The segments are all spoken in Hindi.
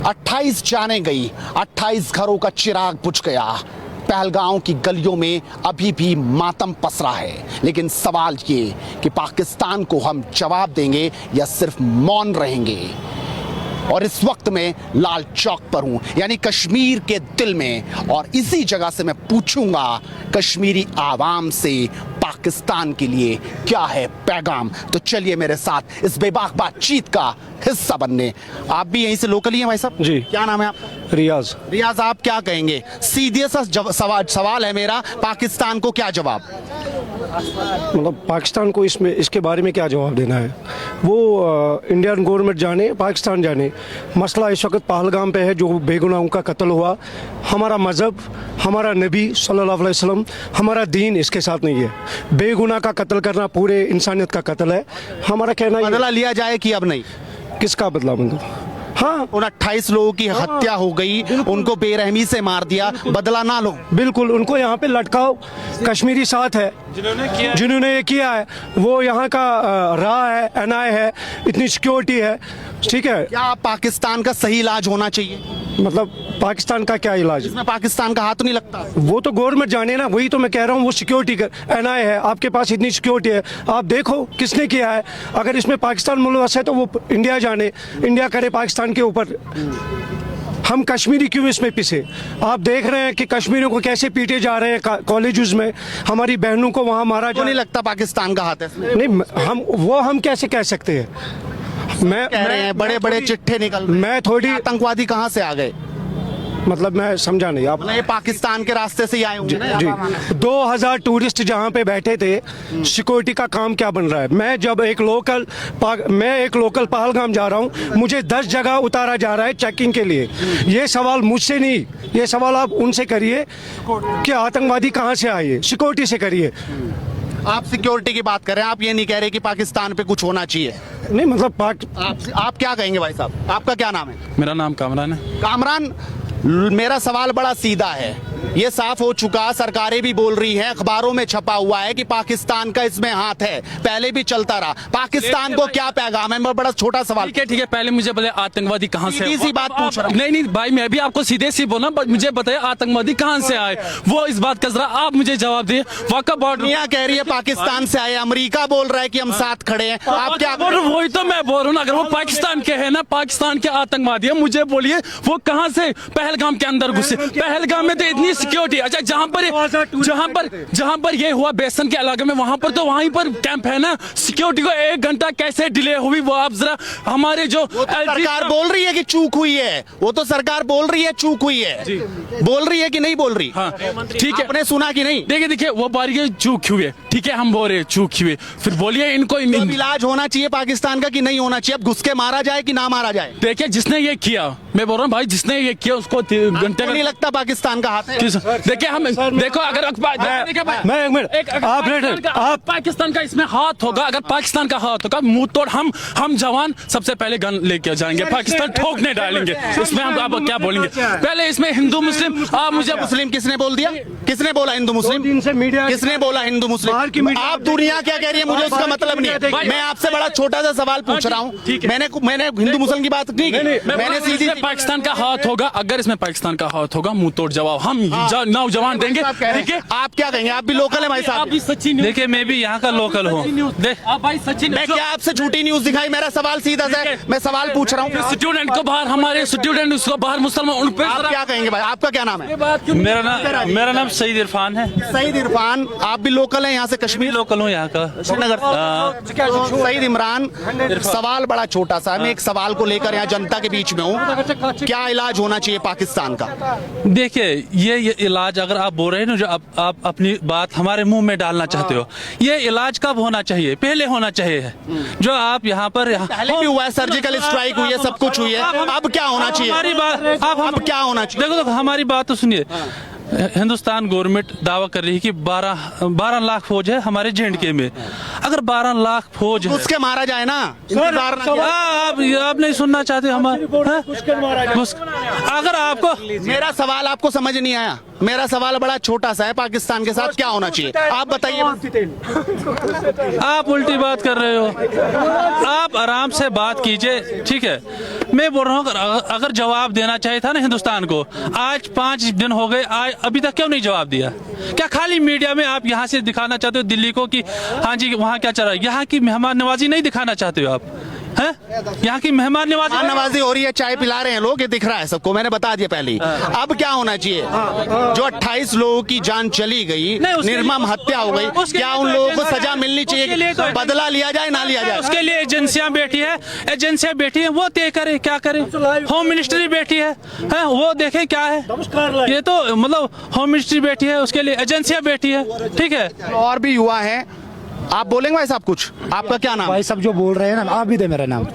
28 जाने गई, 28 घरों का चिराग बुझ गया। पहलगांव की गलियों में अभी भी मातम पसरा है। लेकिन सवाल ये कि पाकिस्तान को हम जवाब देंगे या सिर्फ मौन रहेंगे। और इस वक्त मैं लाल चौक पर हूं, यानी कश्मीर के दिल में, और इसी जगह से मैं पूछूंगा कश्मीरी आवाम से पाकिस्तान के लिए क्या है पैगाम। तो चलिए मेरे साथ इस बेबाक बातचीत का हिस्सा बनने। आप भी यहीं से लोकल ही हैं भाई साहब जी। क्या नाम है आपका? रियाज। रियाज, आप क्या कहेंगे? सीधे सा सवाल है मेरा, पाकिस्तान को क्या जवाब? मतलब पाकिस्तान को इसमें इसके बारे में क्या जवाब देना है, वो इंडियन गवर्नमेंट जाने, पाकिस्तान जाने। मसला इस वक्त पहलगाम पे है, जो बेगुनाहों का कत्ल हुआ। हमारा मज़हब, हमारा नबी सल्लल्लाहु अलैहि वसल्लम, हमारा दीन इसके साथ नहीं है। बेगुनाह का कत्ल करना पूरे इंसानियत का कत्ल है। हमारा कहना है बदला लिया जाए कि अब नहीं? किसका बदला? मतलब हाँ, उन 28 लोगों की हत्या हो गई, उनको बेरहमी से मार दिया, बदला ना लो? बिल्कुल, उनको यहाँ पे लटकाओ। कश्मीरी साथ है जिन्होंने ये किया है, वो यहाँ का राह है, एनआई है, इतनी सिक्योरिटी है, ठीक है। क्या पाकिस्तान का सही इलाज होना चाहिए? मतलब पाकिस्तान का क्या इलाज? इसमें पाकिस्तान का हाथ नहीं लगता? वो तो गवर्नमेंट जाने ना, वही तो मैं कह रहा हूँ। वो सिक्योरिटी का एनआई है, आपके पास इतनी सिक्योरिटी है, आप देखो किसने किया है। अगर इसमें पाकिस्तान मुलवस है तो वो इंडिया जाने, इंडिया करे पाकिस्तान के ऊपर। हम कश्मीरी क्यों इसमें पिसे? आप देख रहे हैं कि कश्मीरियों को कैसे पीटे जा रहे हैं कॉलेजेस में, हमारी बहनों को वहाँ मारा जा। नहीं लगता पाकिस्तान का हाथ है इसमें? नहीं, हम कैसे कह सकते हैं? मैं कह रहे हैं बड़े बड़े चिट्ठे निकल रहे हैं। मैं थोड़ी आतंकवादी कहाँ से आ गए? मतलब मैं समझा नहीं आप। ये पाकिस्तान के रास्ते से ही आए होंगे ना? जी, 2000 टूरिस्ट जहाँ पे बैठे थे, सिक्योरिटी का काम क्या बन रहा है? मैं एक लोकल पहलगाम जा रहा हूँ, मुझे 10 जगह उतारा जा रहा है चेकिंग के लिए। ये सवाल मुझसे नहीं, ये सवाल आप उनसे करिए कि आतंकवादी कहाँ से आए, सिक्योरिटी से करिए। आप सिक्योरिटी की बात कर रहे हैं, आप ये नहीं कह रहे कि पाकिस्तान पे कुछ होना चाहिए? नहीं, मतलब आप क्या कहेंगे भाई साहब? आपका क्या नाम है? मेरा नाम कामरान है। कामरान, मेरा सवाल बड़ा सीधा है। ये साफ हो चुका, सरकारें भी बोल रही हैं, अखबारों में छपा हुआ है कि पाकिस्तान का इसमें हाथ है, पहले भी चलता रहा। पाकिस्तान को क्या पैगाम है? मैं बड़ा छोटा सवाल। ठीक है, पहले मुझे बताए आतंकवादी कहाँ से? सीधी सी बात पूछ रहा हूं। नहीं भाई, मैं भी आपको सीधे सी बोला, मुझे बताइए आतंकवादी कहाँ से आए, वो इस बात का जरा आप मुझे जवाब दिए। वाक़ा बॉर्डर दुनिया कह रही है पाकिस्तान से आए, अमेरिका बोल रहा है कि हम साथ खड़े हैं, आप क्या? वही तो मैं बोल रहा हूँ ना, अगर वो पाकिस्तान के है ना, पाकिस्तान के आतंकवादी है, मुझे बोलिए वो कहाँ से पहलगाम के अंदर घुसे? पहलगाम में तो इतनी सिक्योरिटी। अच्छा, जहाँ पर ये हुआ बेसन के इलाके में, वहां पर तो वहीं पर कैंप है ना, सिक्योरिटी को 1 घंटा कैसे डिले हुई वो आप जरा हमारे जो सरकार बोल रही है कि चूक हुई है, वो तो सरकार बोल रही है चूक हुई है, बोल रही है कि नहीं बोल रही? हाँ, ठीक है, आपने सुना कि नहीं? देखिए वो बारी चूक हुई, ठीक है, हम बोल रहे चूक हुई, फिर बोलिए इनको इलाज होना चाहिए पाकिस्तान का कि नहीं होना चाहिए? अब घुस के मारा जाए कि ना मारा जाए? देखिए, जिसने ये किया, मैं बोल रहा हूँ भाई, जिसने ये किया उसको घंटे नहीं लगता पाकिस्तान का हाथ है? देखिए हम देखो, अगर आप पाकिस्तान का इसमें हाथ होगा, अगर पाकिस्तान का हाथ होगा, मुंह तोड़ हम जवान सबसे पहले गन लेके जाएंगे, पाकिस्तान ठोकने डालेंगे। इसमें हम आप क्या बोलेंगे? पहले इसमें हिंदू मुस्लिम, आप मुझे मुस्लिम किसने बोल दिया? किसने बोला हिंदू मुस्लिम? किसने बोला हिंदू मुस्लिम? आप दुनिया क्या कह रही है, मुझे उसका मतलब नहीं है। मैं आपसे बड़ा छोटा सा सवाल पूछ रहा हूँ। मैंने हिंदू मुस्लिम की बात नहीं की, मैंने सीधी पाकिस्तान का हाथ होगा, अगर इसमें पाकिस्तान का हाथ होगा, मुंह तोड़ जवाब हम नौजवान देंगे। ठीक है, आप क्या कहेंगे? आप भी लोकल है भाई साहब? देखिए, मैं भी यहाँ का लोकल हूँ। मैं क्या आपसे झूठी न्यूज दिखाई? मेरा सवाल सीधा है, मैं सवाल पूछ रहा हूँ। स्टूडेंट को बाहर, हमारे स्टूडेंट उसको बाहर, मुसलमान, उन पे आप क्या कहेंगे भाई? आपका क्या नाम है? मेरा नाम सईद इरफान है। सईद इरफान, आप भी लोकल हैं यहाँ से? कश्मीर लोकल हूँ यहाँ का, श्रीनगर। सईद इमरान, सवाल बड़ा छोटा सा है, मैं एक सवाल को लेकर यहाँ जनता के बीच में हूँ। क्या इलाज होना चाहिए पाकिस्तान का? देखिए, ये इलाज अगर आप बोल रहे हैं ना, जो आप अपनी बात हमारे मुंह में डालना चाहते हो, ये इलाज कब होना चाहिए? पहले होना चाहिए। जो आप यहाँ पर पहले भी हुआ है, सर्जिकल स्ट्राइक हुई है, सब कुछ हुई है, अब क्या होना चाहिए? हमारी बात अब क्या होना चाहिए? देखो, हमारी बात तो सुनिए। हिंदुस्तान गवर्नमेंट दावा कर रही है कि 12 लाख फौज है हमारे J&K में। अगर 12 लाख फौज है, उसके मारा जाए ना। आप नहीं सुनना चाहते हमारे? अगर आपको मेरा सवाल आपको समझ नहीं आया, मेरा सवाल बड़ा छोटा सा है, पाकिस्तान के साथ क्या होना चाहिए आप बताइए। आप उल्टी बात कर रहे हो, आप आराम से बात कीजिए, ठीक है। मैं बोल रहा हूँ अगर जवाब देना चाहिए था ना हिंदुस्तान को, आज 5 दिन हो गए, आज अभी तक क्यों नहीं जवाब दिया? क्या खाली मीडिया में आप यहाँ से दिखाना चाहते हो दिल्ली को कि हाँ जी वहाँ क्या चल रहा है? यहाँ की मेहमान नवाजी नहीं दिखाना चाहते हो आप? हैं? यहाँ की मेहमान नवाजी हो रही है, चाय पिला रहे हैं लोग, ये दिख रहा है सबको, मैंने बता दिया पहले ही। अब क्या होना चाहिए? जो 28 लोगों की जान चली गई, निर्मम हत्या हो गई, क्या उन लोगों को सजा मिलनी चाहिए? बदला लिया जाए ना लिया जाए? उसके लिए एजेंसियां बैठी है, वो तय करे क्या करे। होम मिनिस्ट्री बैठी है, वो देखे क्या है। ये तो मतलब होम मिनिस्ट्री बैठी है, उसके लिए एजेंसियां बैठी है, ठीक है। और भी युवा हैं, आप बोलेंगे भाई साहब कुछ? आपका क्या नाम? भाई सब जो बोल रहे हैं ना, आप भी दे मेरा नाम।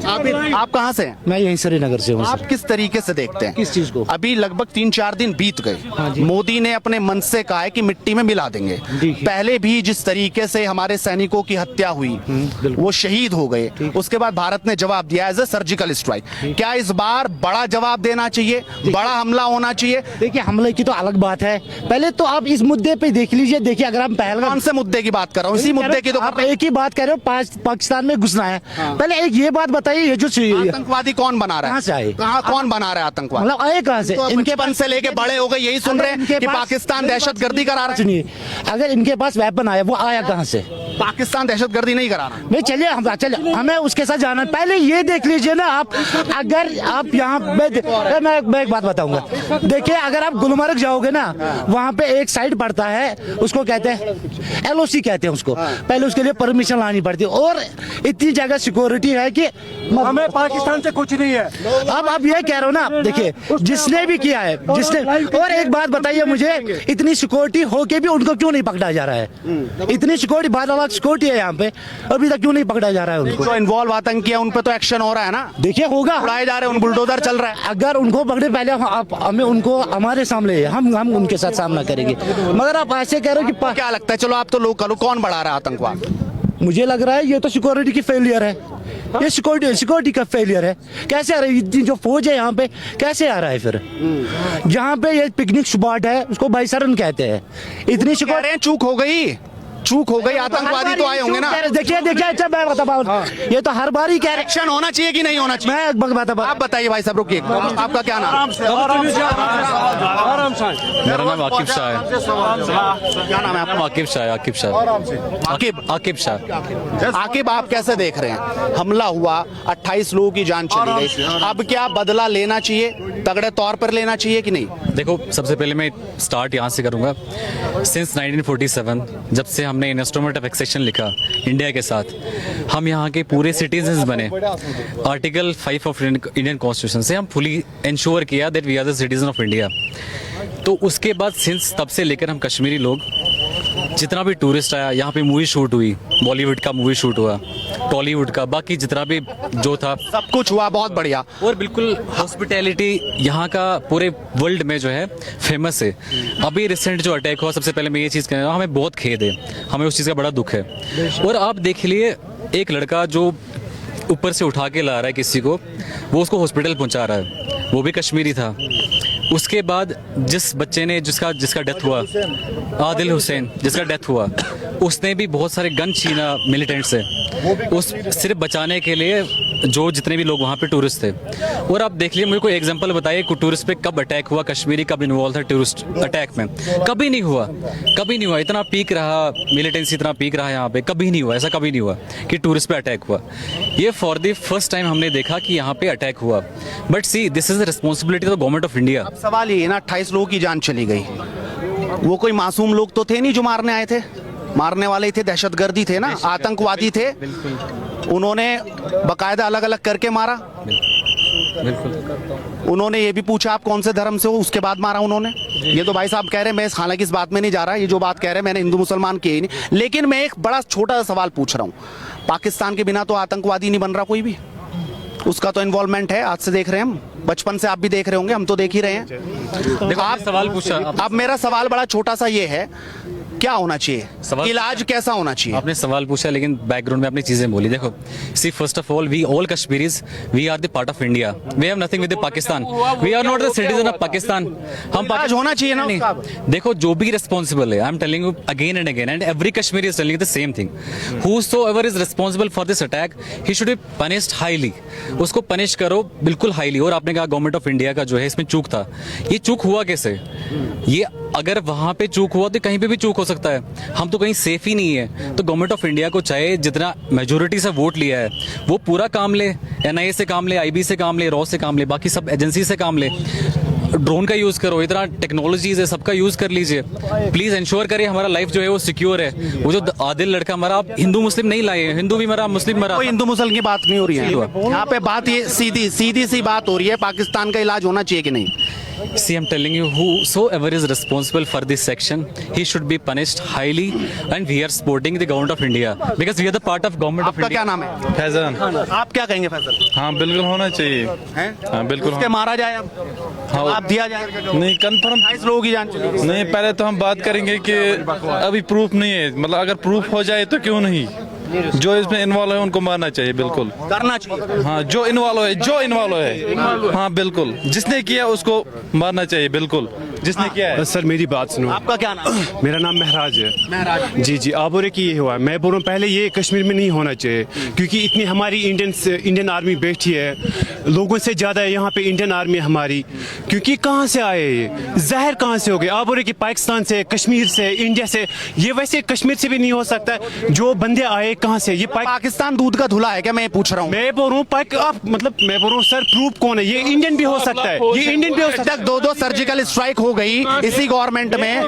आप कहाँ से हैं? मैं यहीं श्रीनगर से हूँ। आप किस तरीके से देखते हैं किस चीज को? अभी लगभग 3-4 दिन बीत गए, मोदी ने अपने मन से कहा है कि मिट्टी में मिला देंगे। पहले भी जिस तरीके से हमारे सैनिकों की हत्या हुई, वो शहीद हो गए, उसके बाद भारत ने जवाब दिया एज ए सर्जिकल स्ट्राइक। क्या इस बार बड़ा जवाब देना चाहिए, बड़ा हमला होना चाहिए? देखिए हमले की तो अलग बात है, पहले तो आप इस मुद्दे पे देख लीजिए। देखिए अगर हम पहलगाम, कौन से मुद्दे की बात कर रहा हूँ? इसी मुद्दे की तो आप एक ही बात कह रहे हो, पाकिस्तान में घुसना है। पहले एक ये बात बताइए, ये जो आतंकवादी कौन बना रहा है? कहाँ से आए? कौन बना रहा है आतंकवाद? मतलब आए कहाँ से? तो इनके बचपन से लेके बड़े हो गए यही सुन रहे हैं कि पाकिस्तान दहशतगर्दी करा रहा है। सुनिए, अगर इनके पास वेपन आया, वो आया कहाँ से? पाकिस्तान दहशतगर्दी नहीं करा रहा। नहीं चलिए हमें उसके साथ जाना है। पहले ये देख लीजिए ना आप, अगर आप यहाँ मैं एक बात बताऊंगा। देखिए अगर आप गुलमर्ग जाओगे ना, वहाँ पे एक साइड पड़ता है, उसको कहते हैं LOC कहते हैं उसको। पहले उसके लिए परमिशन लानी पड़ती है, और इतनी जगह सिक्योरिटी है कि हमें पाकिस्तान से कुछ नहीं है। अब ये कह रहे हो ना, देखिए जिसने भी किया है, जिसने, और एक बात बताइए मुझे, इतनी सिक्योरिटी होके भी उनको क्यों नहीं पकड़ा जा रहा है? इतनी सिक्योरिटी, 12 लाख सिक्योरिटी है यहाँ पे, अभी तक क्यों नहीं पकड़ा जा रहा है उनको? जो इन्वॉल्व आतंकी है उन पे तो एक्शन हो रहा है ना। देखिए होगा, उड़ाए जा रहे हैं, उन बुलडोजर चल रहा है। अगर उनको पकड़े पहले हमें उनको हमारे सामने, हम उनके साथ सामना करेंगे। मगर आप ऐसे कह रहे हो कि क्या लगता है, चलो आप तो लोग करो, कौन बढ़ा रहा है आतंकवाद? मुझे लग रहा है ये तो सिक्योरिटी की फेलियर है, ये सिक्योरिटी का फेलियर है। कैसे आ रहा है? इतनी जो फौज है यहाँ पे कैसे आ रहा है फिर? जहाँ पे ये पिकनिक स्पॉट है उसको भाईसरन कहते हैं। इतनी सिक्योरिटी, चूक हो गई, आतंकवादी तो आए होंगे ना। देखिए अच्छा मैं बता, ये तो हर बार ही कह रहे। एक्शन होना चाहिए कि नहीं होना चाहिए? आप बताइए भाई साहब, रुकिए, आपका क्या नाम? मेरा नाम आकिब शाह है। क्या नाम है आपका? आकिब शाह। आकिब शाह। आकिब, आप कैसे देख रहे हैं? हमला हुआ, 28 लोगों की जान चली गई, अब क्या बदला लेना चाहिए, तगड़े तौर पर लेना चाहिए कि नहीं? देखो सबसे पहले मैं स्टार्ट यहाँ से करूँगा। सिंस 1947 जब से हमने इंस्ट्रूमेंट ऑफ एक्सेशन लिखा इंडिया के साथ, हम यहाँ के पूरे सिटीजन्स बने। आर्टिकल 5 ऑफ इंडियन कॉन्स्टिट्यूशन से हम फुली इंश्योर किया that we are the citizen of India. तो उसके बाद सिंस तब से लेकर हम कश्मीरी लोग, जितना भी टूरिस्ट आया यहाँ पे, मूवी शूट हुई, बॉलीवुड का मूवी शूट हुआ, टॉलीवुड का, बाकी जितना भी जो था सब कुछ हुआ, बहुत बढ़िया। और बिल्कुल हॉस्पिटैलिटी यहाँ का पूरे वर्ल्ड में जो है फेमस है। अभी रिसेंट जो अटैक हुआ, सबसे पहले मैं ये चीज़ कहना चाहूँ, हमें बहुत खेद है, हमें उस चीज़ का बड़ा दुख है। और आप देख लिए, एक लड़का जो ऊपर से उठा के ला रहा है किसी को, वो उसको हॉस्पिटल पहुँचा रहा है, वो भी कश्मीरी था। उसके बाद जिस बच्चे ने जिसका डेथ हुआ, आदिल हुसैन, जिसका डेथ हुआ, उसने भी बहुत सारे गन छीना मिलिटेंट से, उस सिर्फ बचाने के लिए, जो जितने भी लोग वहाँ पे टूरिस्ट थे। और आप देख लीजिए, मुझे कोई एग्जांपल बताइए टूरिस्ट पे कब अटैक हुआ, कश्मीरी कब इन्वॉल्व था टूरिस्ट अटैक में? कभी नहीं हुआ। इतना पीक रहा, मिलिटेंसी इतना पीक रहा यहाँ पे, कभी नहीं हुआ, ऐसा कभी नहीं हुआ कि टूरिस्ट पे अटैक हुआ। ये फॉर द फर्स्ट टाइम हमने देखा कि यहाँ पे अटैक हुआ। But see, this is the responsibility of the government of India. सवाल ये है ना, 28 लोगों की जान चली गई, वो कोई मासूम लोग तो थे नहीं जो मारने आए थे, मारने वाले थे, दहशतगर्दी थे ना, आतंकवादी थे, उन्होंने बकायदा अलग अलग करके मारा। उन्होंने ये भी पूछा आप कौन से धर्म से हो, उसके बाद मारा उन्होंने। ये तो भाई साहब कह रहे हैं, मैं हालांकि इस बात में नहीं जा रहा, ये जो बात कह रहे हैं मैंने हिंदू मुसलमान की ही नहीं, लेकिन मैं एक बड़ा छोटा सा सवाल पूछ रहा हूँ, पाकिस्तान के बिना तो आतंकवादी नहीं बन रहा कोई भी, उसका तो इन्वॉल्वमेंट है। आज से देख रहे हैं हम, बचपन से आप भी देख रहे होंगे, हम तो देख ही रहे हैं। देखो, आप सवाल पूछा। अब मेरा सवाल बड़ा छोटा सा ये है, क्या होना चाहिए, सवाल- इलाज कैसा होना चाहिए? आपने सवाल पूछा लेकिन बैकग्राउंड में अपनी चीजें बोली। देखो see first of all we all Kashmiris we are the part of India, we have nothing with Pakistan, we are not the citizen of Pakistan. हम इलाज होना चाहिए ना नहीं, उसका। देखो जो भी रिस्पॉन्सिबल है, I am telling you again and again and every Kashmiri is telling the same thing, whosoever is responsible for this attack he should be punished highly, उसको पनिश करो बिल्कुल हाईली। और आपने कहा गवर्नमेंट ऑफ इंडिया का जो है इसमें चूक था, ये चूक हुआ कैसे? ये अगर वहां पे चूक हुआ तो कहीं पे भी चूक हो सकता है, हम तो कहीं सेफ ही नहीं है। तो गवर्नमेंट ऑफ इंडिया को चाहे जितना मेजोरिटी से वोट लिया है वो पूरा काम ले, एनआईए से काम ले, आईबी से काम ले, रॉ से काम ले, बाकी सब एजेंसी से काम ले, ड्रोन का यूज करो, इतना टेक्नोलॉजीज है सबका यूज कर लीजिए। प्लीज इंश्योर करिए हमारा लाइफ जो है वो सिक्योर है। वो जो आदिल लड़का मरा, आप हिंदू मुस्लिम नहीं लाए, हिंदू भी मरा, मुस्लिम मरा। कोई हिंदू मुसल की बात नहीं हो रही है यहाँ पे, बात ये सीधी सी बात हो रही है, पाकिस्तान का इलाज होना चाहिए कि नहीं? See, I'm telling you, whosoever is responsible for this section, he should be punished highly, and we are supporting the government of India because we are the part of government of आपका क्या India. नाम है? फैजान। आप क्या कहेंगे फैसल? हाँ बिल्कुल होना चाहिए। हैं? हाँ बिल्कुल उसके मारा जाए अब, जवाब दिया जाए? नहीं कंफर्म 28 लोगों की जान चली गई। नहीं, पहले तो हम बात करेंगे कि अभी प्रूफ नहीं है, मतलब अगर प्रूफ हो जाए तो क्यों नहीं, जो इसमें इन्वॉल्व है उनको मारना चाहिए बिल्कुल। करना चाहिए। हाँ जो इन्वॉल्व है हाँ बिल्कुल, जिसने किया उसको मारना चाहिए बिल्कुल, जिसने किया है। सर मेरी बात सुनो, आपका क्या नाम है? मेरा नाम महराज है। महराज। जी जी, आप बोल रहे कि ये हुआ, मैं बोल रहा हूँ पहले ये कश्मीर में नहीं होना चाहिए, क्योंकि इतनी हमारी इंडियन आर्मी बैठी है, लोगों से ज़्यादा है यहाँ पे इंडियन आर्मी हमारी, क्योंकि कहाँ से आए ये जहर कहाँ से हो गए? आप बोल रहे कि पाकिस्तान से, कश्मीर से, इंडिया से, ये वैसे कश्मीर से भी नहीं हो सकता, जो बंदे आए कहाँ से? ये पाकिस्तान दूध का धुला है क्या? मैं पूछ रहा हूँ। मैं बोल रहा हूँ आप मतलब मैं बोल रहा हूँ सर, प्रूफ कौन है? ये इंडियन भी हो सकता है, ये इंडियन भी हो सकता है। 2 सर्जिकल स्ट्राइक हो गई इसी गवर्नमेंट में,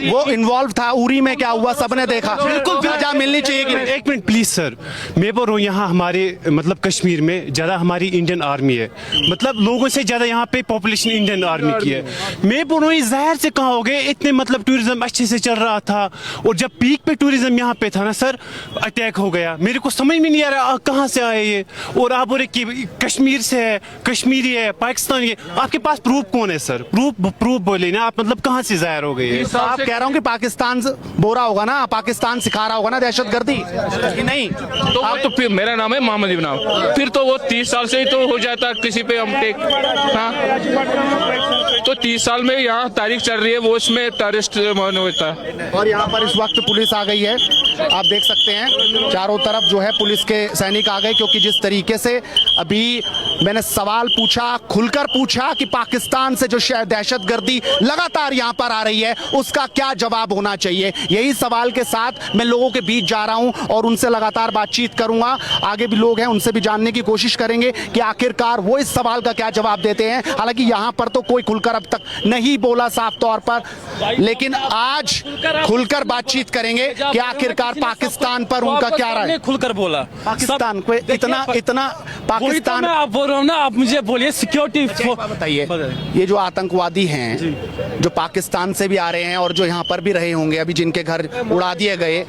वो इन्वॉल्व था। उरी में क्या हुआ सबने देखा। बिल्कुल सजा मिलनी चाहिए कि नहीं? एक मिनट प्लीज सर, मैं बोल रहा हूँ यहाँ हमारे मतलब कश्मीर में ज्यादा हमारी इंडियन आर्मी है, मतलब लोगों से ज्यादा यहाँ पे पॉपुलेशन इंडियन आर्मी की है। मैं बोल रहा हूँ जहर से कहाँ हो गए? इतने मतलब टूरिज्म अच्छे से चल रहा था, और जब पीक पे टूरिज्म यहाँ पे था ना सर, अटैक हो गया। मेरे को समझ में नहीं आ रहा कहाँ से आए ये, और आप बोल रहे कि कश्मीर से है, कश्मीरी है, पाकिस्तानी है। आपके पास प्रूफ कौन है सर? प्रूफ बोले ना आप, मतलब कहाँ से जाहिर हो गई है? आप कह रहा हूँ कि पाकिस्तान से बोरा होगा ना, पाकिस्तान सिखा रहा होगा ना दहशतगर्दी कि नहीं? तो आप तो फिर, मेरा नाम है मोहम्मद इब्राहिम, फिर तो वो 30 साल से ही तो हो जाता किसी पे हम टेक। हाँ तो 30 साल में यहाँ तारीख चल रही है, वो उसमें टेररिस्ट होता है। और यहाँ पर इस वक्त पुलिस आ गई है, आप देख सकते हैं चारों तरफ जो है पुलिस के सैनिक आ गए, क्योंकि जिस तरीके से अभी मैंने सवाल पूछा, खुलकर पूछा कि पाकिस्तान से जो दहशतगर्दी लगातार यहाँ पर आ रही है उसका क्या जवाब होना चाहिए, यही सवाल के साथ मैं लोगों के बीच जा रहा हूँ और उनसे लगातार बातचीत करूंगा। आगे भी लोग हैं, उनसे भी जानने की कोशिश करेंगे कि आखिरकार वो इस सवाल का क्या जवाब देते हैं। हालांकि यहाँ पर तो कोई खुलकर अब तक नहीं बोला साफ तौर पर, लेकिन आज खुलकर बातचीत करेंगे कि आखिरकार पाकिस्तान पर उनका क्या राय। खुलकर बोला पाकिस्तान को इतना पाकिस्तान, मैं आप बोल रहा हूँ ना, आप मुझे बोलिए सिक्योरिटी बताइए, ये जो आतंकवादी हैं जो पाकिस्तान से भी आ रहे हैं और जो यहाँ पर भी रहे होंगे, अभी जिनके घर उड़ा दिए गए,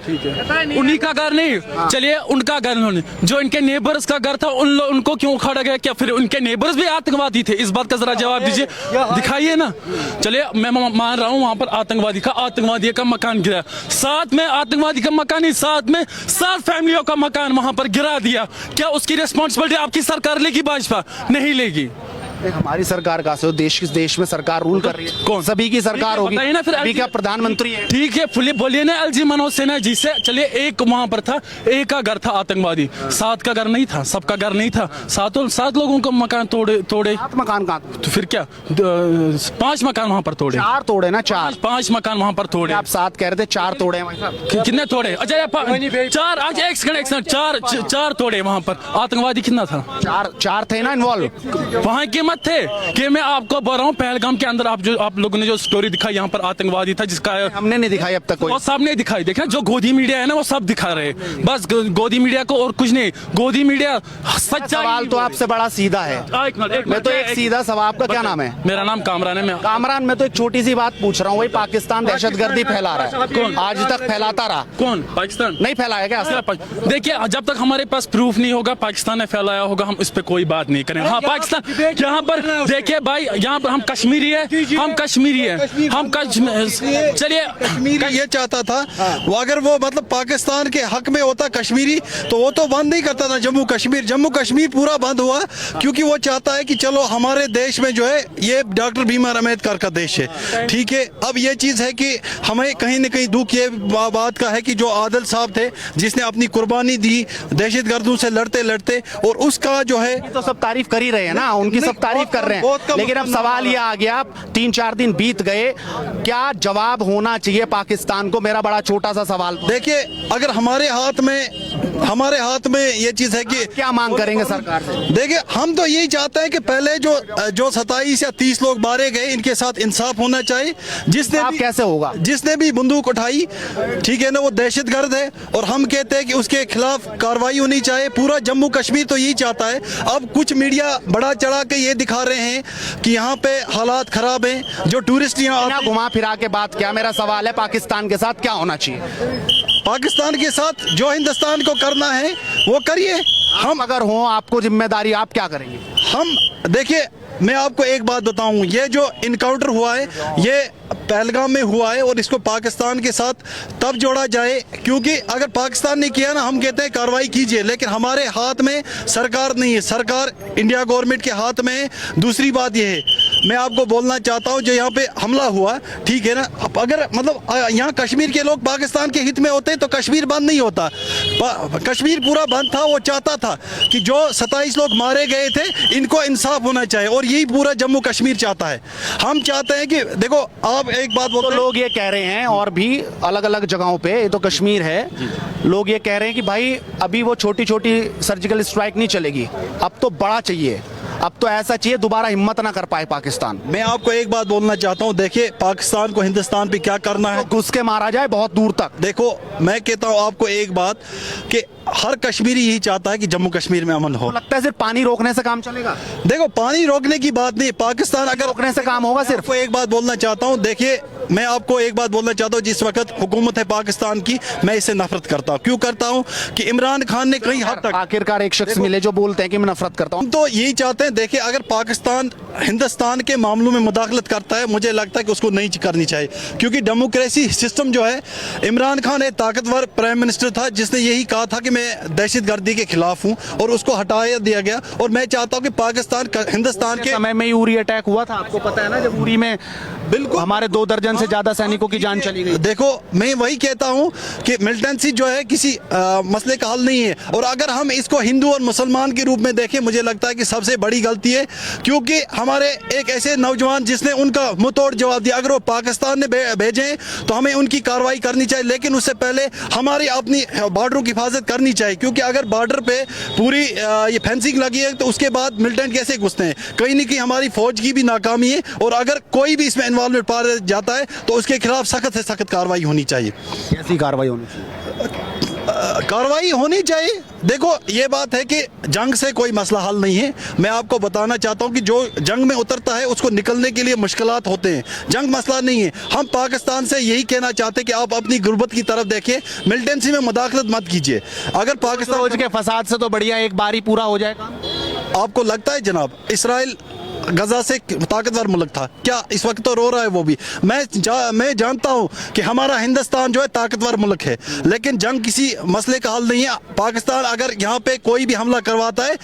उन्हीं का घर नहीं, चलिए उनका घर नहीं, जो इनके नेबर्स का घर था उनको क्यों उखाड़ा गया? क्या फिर उनके नेबर्स भी आतंकवादी थे? इस बात का जरा जवाब दीजिए, दिखाइए ना। चलिए मैं मान रहा हूँ वहां पर आतंकवादी का मकान गिरा, साथ में आतंकवादी का मकान ही, साथ में 7 फैमिलियों का मकान वहां पर गिरा दिया। क्या उसकी रिस्पॉन्सिबिलिटी आपकी सरकार लेगी? भाजपा नहीं लेगी। हमारी सरकार का से देश में सरकार रूल कर रही है, कौन? सभी की सरकार होगी, बताइए ना फिर। सभी का प्रधानमंत्री है। ठीक है, बोलिए ना एलजी मनोज सिन्हा जी से। चलिए एक वहां पर था, एक का घर था आतंकवादी, 7 का घर नहीं था, सबका घर नहीं था, 7 लोगों को मकान तोड़े। 7 मकान कहाँ? तो फिर क्या 5 मकान वहां पर तोड़े? 4 तोड़े ना, 4 मकान वहां पर तोड़े। आप 7 कह रहे थे, 4 तोड़े हैं भाई साहब। कितने तोड़े? अच्छा 4, आज एक सेकंड 4 तोड़े वहां पर। आतंकवादी कितना था? 4 थे ना इन्वॉल्व, वहां की मत थे कि मैं आपको बोल रहा हूँ पहलगाम के अंदर आप लोगों ने जो स्टोरी दिखाई, यहाँ पर आतंकवादी था जिसका हमने नहीं दिखाई अब तक कोई। वो सब नहीं दिखाई। देखा जो गोदी मीडिया है ना, वो सब दिखा रहे, बस गोदी मीडिया को और कुछ नहीं। गोदी मीडिया सच्चा। सवाल तो आपसे बड़ा सीधा है, मैं तो एक सीधा सवाल। आपका क्या नाम है? मेरा नाम कामरान है। कामरान, मैं तो एक छोटी सी बात पूछ रहा हूँ, वही पाकिस्तान दहशतगर्दी फैला रहा है, कौन आज तक फैलाता रहा? कौन? पाकिस्तान नहीं फैलाया क्या? देखिए जब तक हमारे पास प्रूफ नहीं होगा पाकिस्तान ने फैलाया होगा, हम इस पे कोई बात नहीं करेंगे। हाँ पाकिस्तान, यहाँ यहाँ पर देखिए भाई, यहाँ पर हम कश्मीरी है, हम चलिए ये चाहता था वो, अगर वो मतलब पाकिस्तान के हक में होता कश्मीरी, तो वो तो बंद नहीं करता था जम्मू कश्मीर पूरा बंद हुआ, क्योंकि वो चाहता है कि चलो हमारे देश में जो है ये डॉक्टर भीमराव अम्बेडकर का देश है, ठीक है। अब ये चीज़ है कि हमें कहीं ना कहीं दुख ये बात का है कि जो आदिल साहब थे, जिसने अपनी कुर्बानी दी दहशतगर्दों से लड़ते लड़ते, और उसका जो है तो सब तारीफ कर ही रहे हैं ना, उनकी सब तारीफ कर रहे हैं, लेकिन अब सवाल ये आ गया, 3-4 दिन बीत गए, क्या जवाब होना चाहिए पाकिस्तान को? मेरा बड़ा छोटा सा सवाल। देखिए, अगर हमारे हाथ में ये चीज़ है कि क्या मांग करेंगे सरकार से? देखिए, हम तो यही चाहते हैं कि पहले जो 27 या 30 लोग मारे गए, इनके साथ इंसाफ होना चाहिए। कैसे होगा? जिसने भी बंदूक उठाई, ठीक है ना, वो दहशतगर्द है, और हम कहते हैं कि उसके खिलाफ कार्रवाई होनी चाहिए। पूरा जम्मू कश्मीर तो यही चाहता है। अब कुछ मीडिया बड़ा चढ़ा के ये दिखा रहे हैं कि यहाँ पे हालात खराब हैं, जो टूरिस्ट यहाँ घुमा फिरा के बात क्या, मेरा सवाल है पाकिस्तान के साथ क्या होना चाहिए? पाकिस्तान के साथ जो हिंदुस्तान को करना है वो करिए। हम अगर हो आपको जिम्मेदारी, आप क्या करेंगे? हम देखिए, मैं आपको एक बात बताऊं, ये जो इनकाउंटर हुआ है ये पहलगाम में हुआ है, और इसको पाकिस्तान के साथ तब जोड़ा जाए, क्योंकि अगर पाकिस्तान ने किया ना, हम कहते हैं कार्रवाई कीजिए, लेकिन हमारे हाथ में सरकार नहीं है, सरकार इंडिया गवर्नमेंट के हाथ में है। दूसरी बात यह है, मैं आपको बोलना चाहता हूं, जो यहाँ पे हमला हुआ, ठीक है ना, अगर मतलब यहाँ कश्मीर के लोग पाकिस्तान के हित में होते तो कश्मीर बंद नहीं होता। कश्मीर पूरा बंद था। वो चाहता था कि जो 27 लोग मारे गए थे, इनको इंसाफ होना चाहिए, और यही पूरा जम्मू कश्मीर चाहता है। हम चाहते हैं कि देखो, आप एक बात बोलते तो लोग ये कह रहे हैं, और भी अलग अलग जगहों पे, ये तो कश्मीर है, लोग ये कह रहे हैं कि भाई अभी वो छोटी छोटी सर्जिकल स्ट्राइक नहीं चलेगी, अब तो बड़ा चाहिए, अब तो ऐसा चाहिए दोबारा हिम्मत ना कर पाए पाकिस्तान। मैं आपको एक बात बोलना चाहता हूं, देखिए, पाकिस्तान को हिंदुस्तान पे क्या करना है, तो घुस के मारा जाए बहुत दूर तक। देखो, मैं कहता हूं आपको एक बात कि हर कश्मीरी यही चाहता है कि जम्मू कश्मीर में अमन हो। लगता है सिर्फ पानी रोकने से काम चलेगा? देखो, पानी रोकने की बात नहीं, पाकिस्तान अगर रोकने से काम होगा सिर्फ। एक बात बोलना चाहता हूं, देखिए, मैं आपको एक बात बोलना चाहता हूं, जिस वक्त हुकूमत है पाकिस्तान की, मैं इससे नफरत करता हूं। क्यों करता हूं? कि इमरान खान ने कहीं हद तक, आखिरकार एक शख्स मिले जो बोलते हैं कि मैं नफरत करता हूं। हम तो यही चाहते हैं, देखिए, अगर पाकिस्तान हिंदुस्तान के मामलों में मुदाखलत करता है, मुझे लगता है कि उसको नहीं करनी चाहिए, क्योंकि डेमोक्रेसी सिस्टम जो है, इमरान खान एक ताकतवर प्राइम मिनिस्टर था, जिसने यही कहा था कि मैं दहशतगर्दी के खिलाफ हूं, और उसको हटाया दिया गया। और मैं चाहता हूं कि पाकिस्तान हिंदुस्तान के समय में ही उरी अटैक हुआ था, आपको पता है ना, जब उरी में बिल्कुल हमारे 2 दर्जन से ज्यादा सैनिकों की जान चली गई। देखो, मैं वही कहता हूं कि मिलिटेंसी जो है किसी मसले का हल नहीं है, और अगर हम इसको हिंदू और मुसलमान के रूप में देखें, मुझे लगता है कि सबसे बड़ी गलती है, क्योंकि हमारे एक ऐसे नौजवान जिसने उनका मुंहतोड़ जवाब दिया, अगर वो पाकिस्तान ने भेजे तो हमें उनकी कार्रवाई करनी चाहिए, लेकिन उससे पहले हमारी अपनी बॉर्डरों की हिफाजत करनी चाहिए, क्योंकि अगर बॉर्डर पे पूरी ये फेंसिंग लगी है, तो उसके बाद मिलिटेंट कैसे घुसते हैं? कहीं न कहीं हमारी फौज की भी नाकामी है, और अगर कोई भी इसमें इन्वॉल्वमेंट पा जाता है तो उसके खिलाफ सख्त से सख्त कार्रवाई होनी चाहिए। कैसी कार्रवाई होनी चाहिए? कार्रवाई होनी चाहिए। देखो, ये बात है कि जंग से कोई मसला हल नहीं है। मैं आपको बताना चाहता हूं कि जो जंग में उतरता है उसको निकलने के लिए मुश्किलात होते हैं, जंग मसला नहीं है। हम पाकिस्तान से यही कहना चाहते हैं कि आप अपनी गुर्बत की तरफ देखिए, मिलिटेंसी में मुदाखलत मत कीजिए। अगर पाकिस्तान फौज के फसाद से तो बढ़िया एक बार ही पूरा हो जाएगा। आपको लगता है जनाब, इसराइल गजा से ताकतवर मुल्क था क्या? इस वक्त तो रो रहा है वो भी। मैं जानता हूं कि हमारा हिंदुस्तान जो है ताकतवर मुल्क है, लेकिन जंग किसी मसले का हल नहीं है। पाकिस्तान अगर यहाँ पे कोई भी हमला करवाता है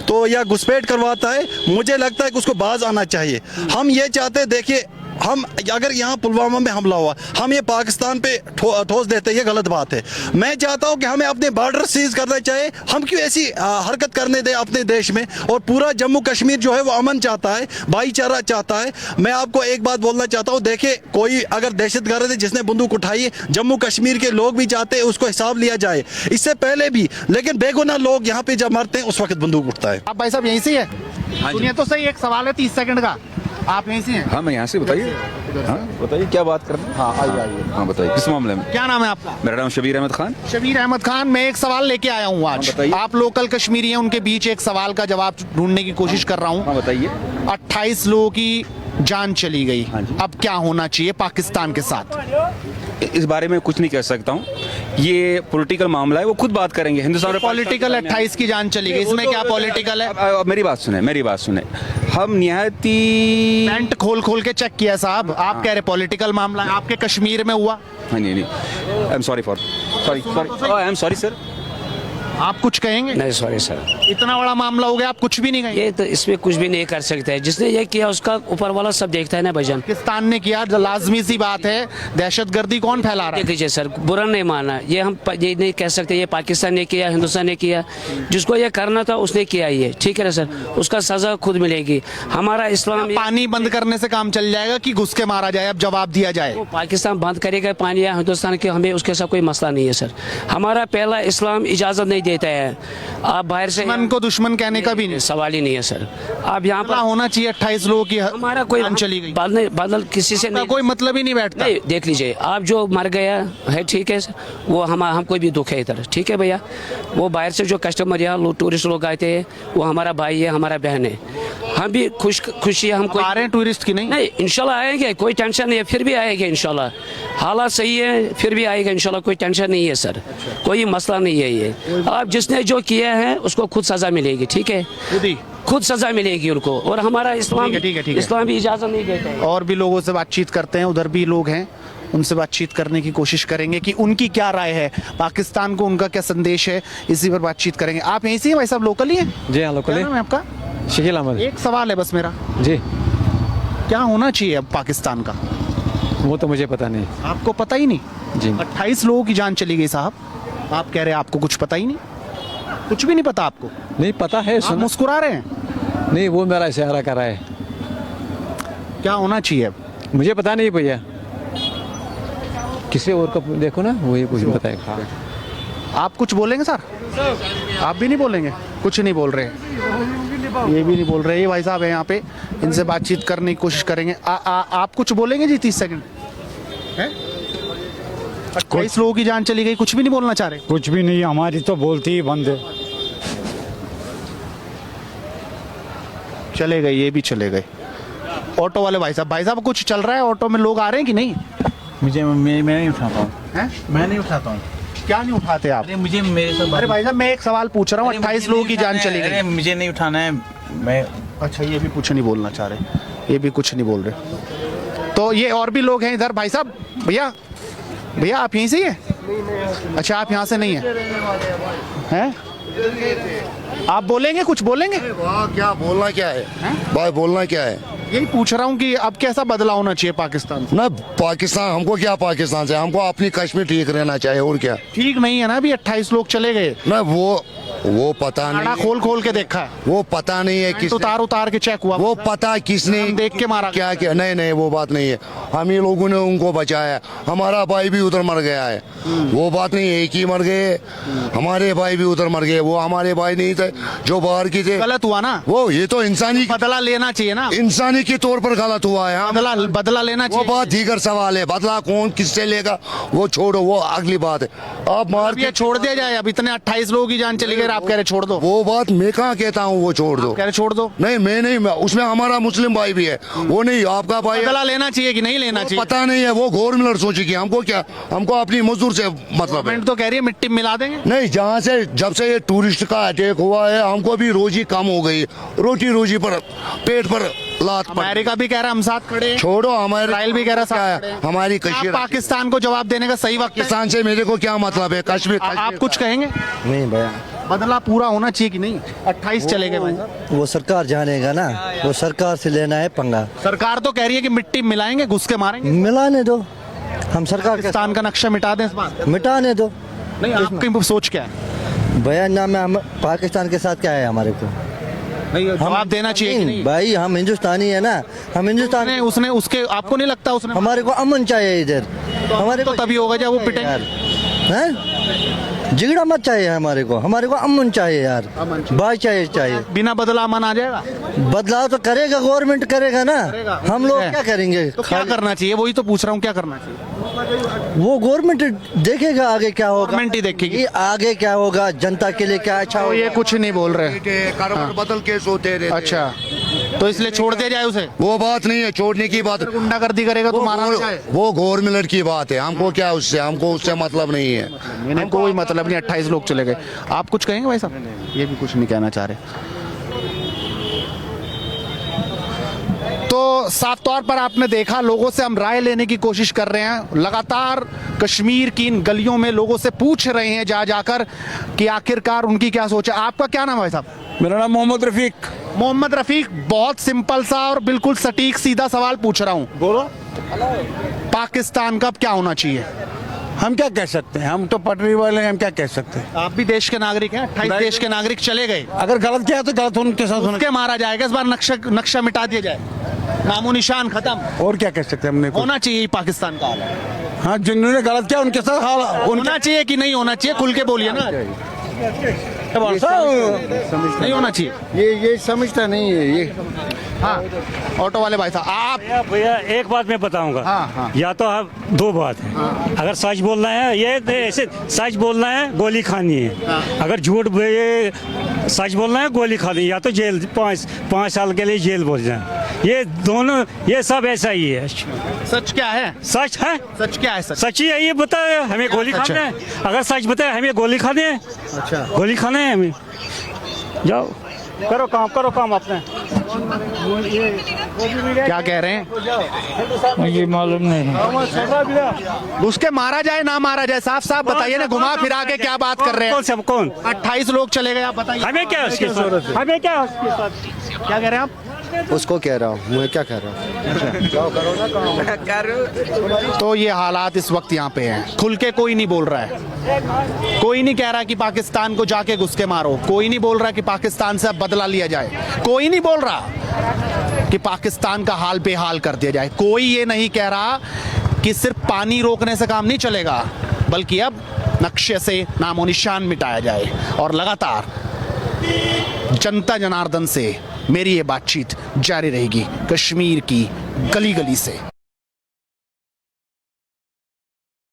तो या घुसपैठ करवाता है, मुझे लगता है कि उसको बाज आना चाहिए। हम ये चाहते हैं, देखिए, हम अगर यहाँ पुलवामा में हमला हुआ, हम ये पाकिस्तान पे ठोस देते हैं, ये गलत बात है। मैं चाहता हूँ कि हमें अपने बॉर्डर सीज करना चाहिए। हम क्यों ऐसी हरकत करने दें अपने देश में? और पूरा जम्मू कश्मीर जो है वो अमन चाहता है, भाईचारा चाहता है। मैं आपको एक बात बोलना चाहता हूँ, देखिए, कोई अगर दहशतगर्द है जिसने बंदूक उठाई है, जम्मू कश्मीर के लोग भी चाहते हैं उसको हिसाब लिया जाए, इससे पहले भी। लेकिन बेगुनाह लोग यहाँ पे जब मरते हैं उस वक्त बंदूक उठता है। आप भाई साहब यहीं से है? सुनिए तो सही, एक सवाल है 30 सेकंड का। आप यहीं से हैं? हाँ, मैं यहाँ से। बताइए। हाँ, बताइए क्या बात कर रहे हैं? हाँ, आइए। हाँ, बताइए किस मामले में? क्या नाम है आपका? मेरा नाम शबीर अहमद खान। शबीर अहमद खान, मैं एक सवाल लेके आया हूँ आज। आप लोकल कश्मीरी हैं, उनके बीच एक सवाल का जवाब ढूंढने की कोशिश कर रहा हूँ। हाँ, बताइए। 28 लोगों की जान चली गई, अब क्या होना चाहिए पाकिस्तान के साथ? इस बारे में कुछ नहीं कह सकता हूँ, ये पॉलिटिकल मामला है, वो खुद बात करेंगे। हिंदुस्तान पॉलिटिकल 28 की जान चली गई, इसमें क्या पॉलिटिकल है? मेरी बात सुने। हम निहायती पैंट खोल खोल के चेक किया साहब। आप कह रहे पॉलिटिकल मामला है, आपके कश्मीर में हुआ। हाँ नहीं नहीं I am sorry I am sorry sir. आप कुछ कहेंगे? नहीं सॉरी सर, इतना बड़ा मामला हो गया, आप कुछ भी नहीं कहेंगे? ये तो इसमें कुछ भी नहीं कर सकते हैं। जिसने ये किया उसका ऊपर वाला सब देखता है ना भाईजान। पाकिस्तान ने किया, लाजमी सी बात है। दहशतगर्दी कौन फैला रहा देख है? लीजिए सर, बुरा नहीं माना, ये हम ये नहीं कह सकते ये पाकिस्तान ने किया, हिंदुस्तान ने किया। जिसको ये करना था उसने किया, ये ठीक है ना सर, उसका सजा खुद मिलेगी। हमारा इस्लाम पानी बंद करने से काम चल जाएगा कि घुस के मारा जाए? अब जवाब दिया जाए। वो पाकिस्तान बंद करेगा पानी या हिंदुस्तान के, हमें उसके साथ कोई मसला नहीं है सर। हमारा पहला इस्लाम इजाज़त नहीं देता है आप बाहर से दुश्मन को दुश्मन कहने का भी नहीं सवाल ही नहीं है सर। आप यहाँ पर होना चाहिए। 28 लोगों की हमारा कोई जान चली गई, बदल किसी से नहीं, कोई मतलब ही नहीं बैठता। नहीं देख लीजिए, आप जो मर गया है ठीक है सर, वो हमको भी दुख है इधर, ठीक है भैया। वो बाहर से जो कस्टमर यहाँ लोग टूरिस्ट लोग आए थे, वो हमारा भाई है, हमारा बहन है। हम भी खुशी है हमको। आ रहे हैं टूरिस्ट की? नहीं इंशाल्लाह आएंगे, कोई टेंशन नहीं है, फिर भी आएंगे इंशाल्लाह। हालात सही है फिर भी आएगा इंशाल्लाह, कोई टेंशन नहीं है सर, कोई मसला नहीं है। ये आप जिसने जो किया है उसको खुद सजा मिलेगी, ठीक है, खुद सजा मिलेगी उनको। और हमारा इस्लाम इस्लाम भी इजाज़त नहीं देता है। और भी लोगों से बातचीत करते हैं, उधर भी लोग हैं, उनसे बातचीत करने की कोशिश करेंगे कि उनकी क्या राय है, पाकिस्तान को उनका क्या संदेश है, इसी पर बातचीत करेंगे। आप यहीं से हैं भाई साहब, लोकल ही हैं? जी हाँ लोकल क्या नाम है आपका? शकील अहमद। एक सवाल है बस मेरा, जी क्या होना चाहिए अब पाकिस्तान का? वो तो मुझे पता नहीं। आपको पता ही नहीं? जी 28 लोगों की जान चली गई साहब, आप कह रहे हैं आपको कुछ पता ही नहीं? कुछ भी नहीं पता आपको? नहीं पता है, आप मुस्कुरा रहे हैं? नहीं वो मेरा इशारा कर रहा है। क्या होना चाहिए अब? मुझे पता नहीं भैया, किसी और को देखो ना, वही कुछ बताएगा। आप कुछ बोलेंगे सर? आप भी नहीं बोलेंगे? कुछ नहीं बोल रहे, ये भी नहीं बोल रहे। ये भाई साहब है यहाँ पे, इनसे बातचीत करने की कोशिश करेंगे। आप कुछ बोलेंगे जी? 30 सेकंड है। 28 लोगों की जान चली गई, कुछ भी नहीं बोलना चाह रहे? कुछ भी नहीं, हमारी तो बोलती ही बंद है। चले गए, ये भी चले गए। ऑटो वाले भाई साहब कुछ चल रहा है ऑटो में? लोग आ रहे हैं कि नहीं? मैं नहीं उठाता हूँ। मैं नहीं उठाता हूँ। क्या नहीं उठाते आप? अरे मुझे मेरे से अरे भाई साहब मैं एक सवाल पूछ रहा हूँ, 28 लोगों की जान चली गई। मुझे नहीं उठाना है। मैं अच्छा ये भी कुछ नहीं बोलना चाह रहे, ये भी कुछ नहीं बोल रहे। तो ये और भी लोग हैं इधर। भाई साहब, भैया आप यहीं से ही हैं? अच्छा आप यहाँ से नहीं हैं? आप बोलेंगे, कुछ बोलेंगे? क्या बोलना क्या है भाई, बोलना क्या है? यही पूछ रहा हूँ कि अब कैसा बदलाव होना चाहिए पाकिस्तान से? ना पाकिस्तान, हमको क्या पाकिस्तान से, हमको अपनी कश्मीर ठीक रहना चाहिए। और क्या ठीक नहीं है ना? अभी 28 लोग चले गए ना, वो पता नहीं, खोल के देखा है, वो पता नहीं है किस उतार के चेक हुआ, वो पता किसने देख के मारा क्या क्या। नहीं वो बात नहीं है, हम ही लोगों ने उनको बचाया। हमारा भाई भी उधर मर गया है, वो बात नहीं है, एक ही मर गए, हमारे भाई भी उधर मर गए। वो हमारे भाई नहीं थे जो बाहर की थे। गलत हुआ ना वो, ये तो इंसानी बदला लेना चाहिए ना, इंसानी के तौर पर गलत हुआ है। बदला लेना चाहिए। वो बात दीगर सवाल है, बदला कौन किससे लेगा वो छोड़ो, वो अगली बात है। आप मार के छोड़ दिया जाए। अब इतने 28 लोगों की जान चली गई, आप कह रहे छोड़ दो। वो बात मैं कहाँ कहता हूँ वो छोड़ दो, कह रहे छोड़ दो। नहीं मैं नहीं, उसमें हमारा मुस्लिम भाई भी है, वो नहीं आपका भाई। बदला लेना चाहिए कि नहीं लेना चाहिए पता नहीं है, वो गवर्नमेंट सोचेगी, हमको क्या, हमको अपनी मजदूर से मतलब है। गवर्नमेंट तो कह रही है मिट्टी में मिला देंगे। नहीं, जहाँ से जब से ये टूरिस्ट का अटैक हुआ है, हमको भी रोजी कम हो गई, रोजी पर पेट पर लात। अमेरिका भी कह रहा है हम साथ खड़े हैं। छोड़ो, हमारे इसराइल भी कह रहा है हमारी कश्मीर। पाकिस्तान को जवाब देने का सही वक्त। पाकिस्तान से मेरे को क्या मतलब है? कश्मीर आप कुछ कहेंगे? नहीं भैया, बदला पूरा होना चाहिए कि नहीं? 28 चले गए भाई साहब। वो सरकार जानेगा ना, वो सरकार से लेना है पंगा। सरकार तो कह रही है कि मिट्टी मिलाएंगे, घुस के मारेंगे। मिलाने दो, हम सरकार पाकिस्तान का नक्शा मिटा दें इस बार? मिटाने दो। नहीं, आपकी सोच क्या है? भैया ना, में हम पाकिस्तान के साथ क्या है हमारे को? नहीं, जवाब देना चाहिए कि नहीं? भाई हम हिंदुस्तानी है ना, हम हिंदुस्तान। उसने उसके आपको नहीं लगता उसने? हमारे को अमन चाहिए इधर, हमारे तो तभी होगा जब वो पिटेंगे। हैं? झगड़ा मत चाहिए हमारे को अमन चाहिए यार, भाई चाहिए। बिना बदला अमन आ जाएगा? बदलाव तो करेगा गवर्नमेंट, करेगा ना, हम लोग क्या करेंगे? तो क्या करना चाहिए, वही तो पूछ रहा हूँ, क्या करना चाहिए? वो गवर्नमेंट देखेगा आगे क्या होगा, गवर्नमेंट ही देखेगी आगे क्या होगा, जनता के लिए क्या अच्छा होगा। ये कुछ नहीं बोल रहे, बदल के सोते रहते। अच्छा, तो इसलिए छोड़ दिया जाए उसे? वो बात नहीं है, छोड़ने की बात। गुंडागर्दी करेगा तो मारना वो गवर्नमेंट की बात है, हमको क्या उससे, हमको उससे मतलब नहीं है। मैंने कोई मतलब नहीं। 28 लोग चले गए। आप कुछ कहेंगे भाई साहब? ये भी कुछ नहीं कहना चाह रहे। साफ तौर पर आपने देखा, लोगों से हम राय लेने की कोशिश कर रहे हैं। लगातार कश्मीर की इन गलियों में लोगों से पूछ रहे हैं जा जाकर कि आखिरकार उनकी क्या सोच है। आपका क्या नाम है साहब? मेरा नाम मोहम्मद रफीक। मोहम्मद रफीक, बहुत सिंपल सा और बिल्कुल सटीक सीधा सवाल पूछ रहा हूँ। बोलो। पाकिस्तान का अब क्या होना चाहिए? हम क्या कह सकते हैं, हम तो पटरी वाले हैं, हम क्या कह सकते हैं। आप भी देश के नागरिक हैं, 28 देश के नागरिक चले गए, अगर गलत किया तो गलत उनके साथ होना। उसके मारा जाएगा, इस बार नक्शा मिटा दिया जाए, नामो निशान खत्म। और क्या कह सकते हैं हमने को? होना चाहिए पाकिस्तान का हाल। हाँ, जिन्होंने गलत किया उनके साथ हाल होना चाहिए कि नहीं होना चाहिए, खुल के बोलिए ना। नहीं होना चाहिए, ये समझता नहीं है ये। हाँ, ऑटो वाले भाई साहब आप। भैया एक बात मैं बताऊंगा। हाँ। या तो आप दो बात है, अगर सच बोलना है ये ऐसे सच बोलना है गोली खानी है, अगर झूठ ये सच बोलना है गोली खानी है, या तो जेल 5 साल के लिए जेल बोल जाए। ये दोनों ये सब ऐसा ही है। सच क्या है? सच है, सच क्या है? सच सच ही है, ये बताए हमें गोली खाना है। अगर सच बताए हमें गोली खाने है, अच्छा, गोली खाना है हमें। जाओ करो काम अपने। क्या कह रहे हैं? मुझे मालूम नहीं। उसके मारा जाए ना मारा जाए, साफ साफ बताइए ना, घुमा फिरा के क्या बात कर रहे हैं? कौन 28 लोग चले गए, आप बताइए। हमें क्या उसके साथ, हमें क्या उसके साथ। क्या कह रहे हैं आप? उसको कह रहा हूँ, मैं क्या कह रहा हूँ। तो ये हालात इस वक्त यहाँ पे हैं। खुल के कोई नहीं बोल रहा है, कोई नहीं कह रहा कि पाकिस्तान को जाके घुस के मारो, कोई नहीं बोल रहा कि पाकिस्तान से अब बदला लिया जाए, कोई नहीं बोल रहा कि पाकिस्तान का हाल बेहाल कर दिया जाए, कोई ये नहीं कह रहा कि सिर्फ पानी रोकने से काम नहीं चलेगा, बल्कि अब नक्शे से नामो निशान मिटाया जाए। और लगातार जनता जनार्दन से मेरी ये बातचीत जारी रहेगी, कश्मीर की गली गली से।